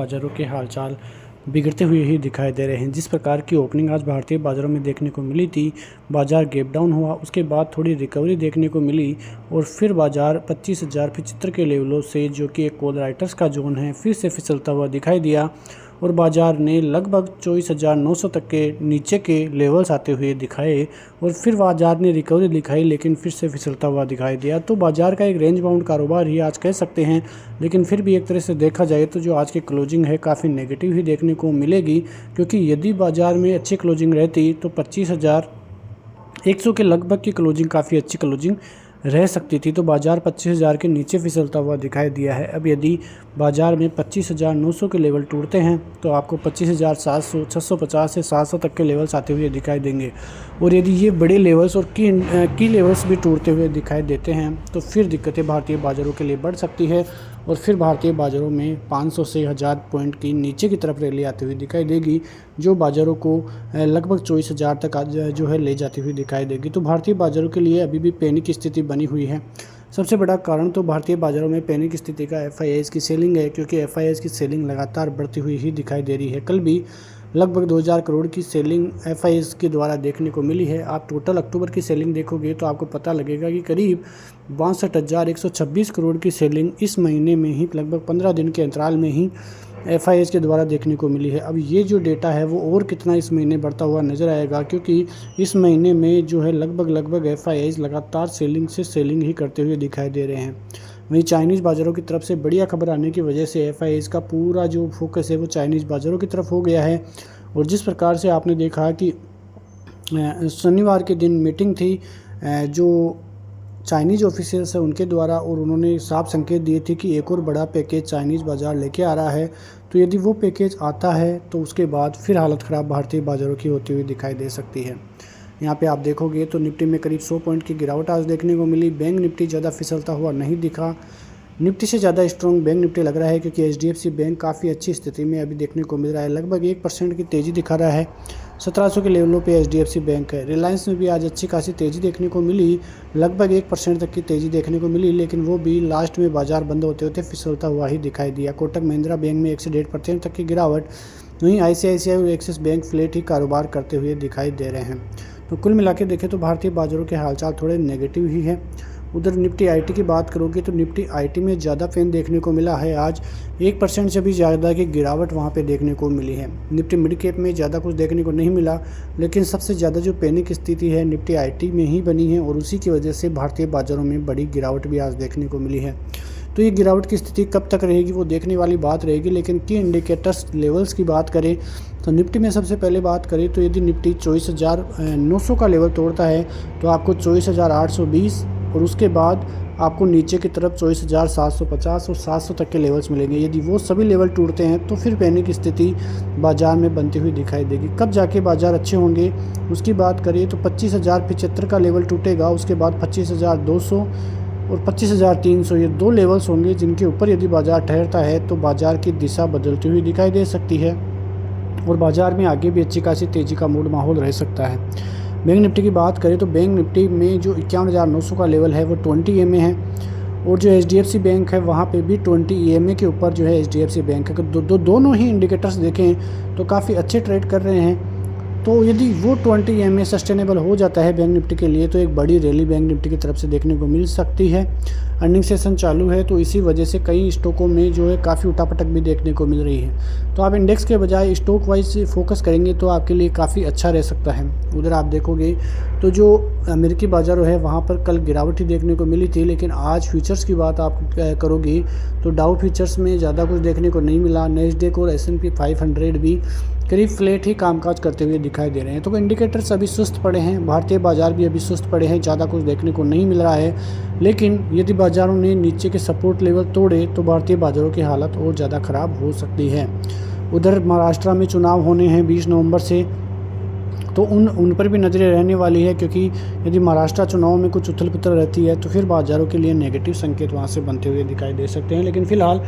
बाजारों के हालचाल बिगड़ते हुए ही दिखाई दे रहे हैं। जिस प्रकार की ओपनिंग आज भारतीय बाजारों में देखने को मिली थी, बाजार गैप डाउन हुआ, उसके बाद थोड़ी रिकवरी देखने को मिली और फिर बाजार 25,075 के लेवलों से, जो कि एक कॉल राइटर्स का जोन है, फिर से फिसलता हुआ दिखाई दिया और बाजार ने लगभग 24,900 तक के नीचे के लेवल्स आते हुए दिखाए और फिर बाजार ने रिकवरी दिखाई, लेकिन फिर से फिसलता हुआ दिखाई दिया। तो बाजार का एक रेंज बाउंड कारोबार ही आज कह सकते हैं, लेकिन फिर भी एक तरह से देखा जाए तो जो आज की क्लोजिंग है काफ़ी नेगेटिव ही देखने को मिलेगी, क्योंकि यदि बाजार में अच्छी क्लोजिंग रहती तो 25,100 के लगभग की क्लोजिंग काफ़ी अच्छी क्लोजिंग रह सकती थी। तो बाजार 25,000 के नीचे फिसलता हुआ दिखाई दिया है। अब यदि बाजार में 25,900 के लेवल टूटते हैं तो आपको 25,700, 650 से 700 तक के लेवल्स आते हुए दिखाई देंगे और यदि ये बड़े लेवल्स और की लेवल्स भी टूटते हुए दिखाई देते हैं तो फिर दिक्कतें भारतीय बाज़ारों के लिए बढ़ सकती है और फिर भारतीय बाज़ारों में 500 से 1000 पॉइंट की नीचे की तरफ रैली आती हुई दिखाई देगी, जो बाज़ारों को लगभग 24,000 तक जो है ले जाती हुई दिखाई देगी। तो भारतीय बाज़ारों के लिए अभी भी पैनिक की स्थिति बनी हुई है। सबसे बड़ा कारण तो भारतीय बाज़ारों में पैनिक स्थिति का एफआईआईज़ की सेलिंग है, क्योंकि एफआईआईज़ की सेलिंग लगातार बढ़ती हुई ही दिखाई दे रही है। कल भी लगभग 2000 करोड़ की सेलिंग एफआईआईज़ के द्वारा देखने को मिली है। आप टोटल अक्टूबर की सेलिंग देखोगे तो आपको पता लगेगा कि करीब 62,126 करोड़ की सेलिंग इस महीने में ही, लगभग 15 दिन के अंतराल में ही एफआईआईज़ के द्वारा देखने को मिली है। अब ये जो डेटा है वो और कितना इस महीने बढ़ता हुआ नज़र आएगा, क्योंकि इस महीने में जो है लगभग एफआईआईज़ लगातार सेलिंग ही करते हुए दिखाई दे रहे हैं। वहीं चाइनीज़ बाज़ारों की तरफ से बढ़िया खबर आने की वजह से एफआईआईज़ का पूरा जो फोकस है वो चाइनीज़ बाज़ारों की तरफ हो गया है। और जिस प्रकार से आपने देखा कि शनिवार के दिन मीटिंग थी जो चाइनीज़ ऑफिशियल्स है उनके द्वारा, और उन्होंने साफ संकेत दिए थे कि एक और बड़ा पैकेज चाइनीज़ बाज़ार लेके आ रहा है। तो यदि वो पैकेज आता है तो उसके बाद फिर हालत ख़राब भारतीय बाज़ारों की होती हुई दिखाई दे सकती है। यहाँ पे आप देखोगे तो निफ्टी में करीब 100 पॉइंट की गिरावट आज देखने को मिली। बैंक निफ्टी ज़्यादा फिसलता हुआ नहीं दिखा। निफ्टी से ज़्यादा स्ट्रॉन्ग बैंक निफ्टी लग रहा है, क्योंकि एचडीएफसी बैंक काफ़ी अच्छी स्थिति में अभी देखने को मिल रहा है। लगभग 1% की तेज़ी दिखा रहा है। 1700 के लेवलों पे एचडीएफसी बैंक है। रिलायंस में भी आज अच्छी खासी तेज़ी देखने को मिली, लगभग 1% तक की तेज़ी देखने को मिली, लेकिन वो भी लास्ट में बाजार बंद होते होते फिसलता हुआ ही दिखाई दिया। कोटक महिंद्रा बैंक में 1 से 1.5% तक की गिरावट। वहीं आईसीआईसीआई और एक्सिस बैंक फ्लैट ही कारोबार करते हुए दिखाई दे रहे हैं। तो कुल मिला के देखें तो भारतीय बाज़ारों के हालचाल थोड़े नेगेटिव ही है। उधर निफ्टी आईटी की बात करोगे तो निफ्टी आईटी में ज़्यादा पेन देखने को मिला है। आज 1% से भी ज़्यादा की गिरावट वहां पे देखने को मिली है। निफ्टी मिड कैप में ज़्यादा कुछ देखने को नहीं मिला, लेकिन सबसे ज़्यादा जो पैनिक स्थिति है निफ्टी आईटी में ही बनी है और उसी की वजह से भारतीय बाज़ारों में बड़ी गिरावट भी आज देखने को मिली है। तो ये गिरावट की स्थिति कब तक रहेगी वो देखने वाली बात रहेगी। लेकिन की इंडिकेटर्स लेवल्स की बात करें तो निफ्टी में सबसे पहले बात करें तो यदि निफ्टी 24,900 का लेवल तोड़ता है तो आपको 24,820 और उसके बाद आपको नीचे की तरफ 24,750 और 700 तक के लेवल्स मिलेंगे। यदि वो सभी लेवल टूटते हैं तो फिर पैनिक की स्थिति बाजार में बनती हुई दिखाई देगी। कब जाके बाजार अच्छे होंगे उसकी बात करिए तो 25,075 का लेवल टूटेगा, उसके बाद 25,200 और 25,300 ये 2 लेवल्स होंगे जिनके ऊपर यदि बाजार ठहरता है तो बाजार की दिशा बदलती हुई दिखाई दे सकती है और बाजार में आगे भी अच्छी खासी तेज़ी का मूड माहौल रह सकता है। बैंक निफ्टी की बात करें तो बैंक निफ्टी में जो 51,900 का लेवल है वो 20 EMA है और जो एचडीएफसी बैंक है वहाँ पे भी 20 EMA के ऊपर जो है एचडीएफसी बैंक है। दोनों ही इंडिकेटर्स देखें तो काफ़ी अच्छे ट्रेड कर रहे हैं। तो यदि वो 20 EMA सस्टेनेबल हो जाता है बैंक निफ्टी के लिए तो एक बड़ी रैली बैंक निफ्टी की तरफ से देखने को मिल सकती है। अर्निंग सेशन चालू है तो इसी वजह से कई स्टॉकों में जो है काफ़ी उठापटक भी देखने को मिल रही है। तो आप इंडेक्स के बजाय स्टॉक वाइज फोकस करेंगे तो आपके लिए काफ़ी अच्छा रह सकता है। उधर आप देखोगे तो जो अमेरिकी बाज़ार है वहाँ पर कल गिरावट ही देखने को मिली थी, लेकिन आज फ्यूचर्स की बात आप करोगे तो डाउ फ्यूचर्स में ज़्यादा कुछ देखने को नहीं मिला। नैस्डैक और S&P 500 भी करीब फ्लैट ही कामकाज करते हुए दिखाई दे रहे हैं। तो इंडिकेटर्स अभी सुस्त पड़े हैं, भारतीय बाजार भी अभी सुस्त पड़े हैं, ज़्यादा कुछ देखने को नहीं मिल रहा है। लेकिन यदि बाज़ारों ने नीचे के सपोर्ट लेवल तोड़े तो भारतीय बाज़ारों की हालत और ज़्यादा ख़राब हो सकती है। उधर महाराष्ट्र में चुनाव होने हैं 20 नवंबर से, तो उन पर भी नज़रें रहने वाली है, क्योंकि यदि महाराष्ट्र चुनाव में कुछ उथल पुथल रहती है तो फिर बाज़ारों के लिए नेगेटिव संकेत वहाँ से बनते हुए दिखाई दे सकते हैं। लेकिन फ़िलहाल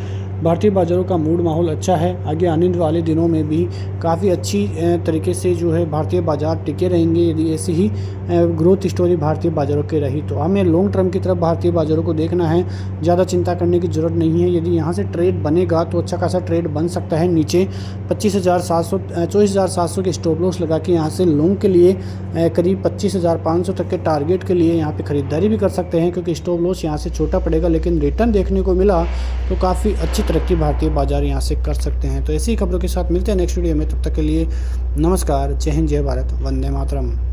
भारतीय बाज़ारों का मूड माहौल अच्छा है। आगे आने वाले दिनों में भी काफ़ी अच्छी तरीके से जो है भारतीय बाज़ार टिके रहेंगे यदि ऐसी ही ग्रोथ स्टोरी भारतीय बाज़ारों की रही तो। हमें लॉन्ग टर्म की तरफ भारतीय बाज़ारों को देखना है, ज़्यादा चिंता करने की ज़रूरत नहीं है। यदि यहाँ से ट्रेड बनेगा तो अच्छा खासा ट्रेड बन सकता है। नीचे 24,700 के स्टॉप लॉस लगा के यहाँ से लॉन्ग के लिए करीब 25,500 तक के टारगेट के लिए यहाँ पे ख़रीदारी भी कर सकते हैं, क्योंकि स्टॉप लॉस यहाँ से छोटा पड़ेगा लेकिन रिटर्न देखने को मिला तो काफ़ी अच्छी तरक्की भारतीय बाज़ार यहाँ से कर सकते हैं। तो ऐसी खबरों के साथ मिलते हैं नेक्स्ट वीडियो में, तब तक के लिए नमस्कार, जय हिंद, जय भारत, वंदे मातरम।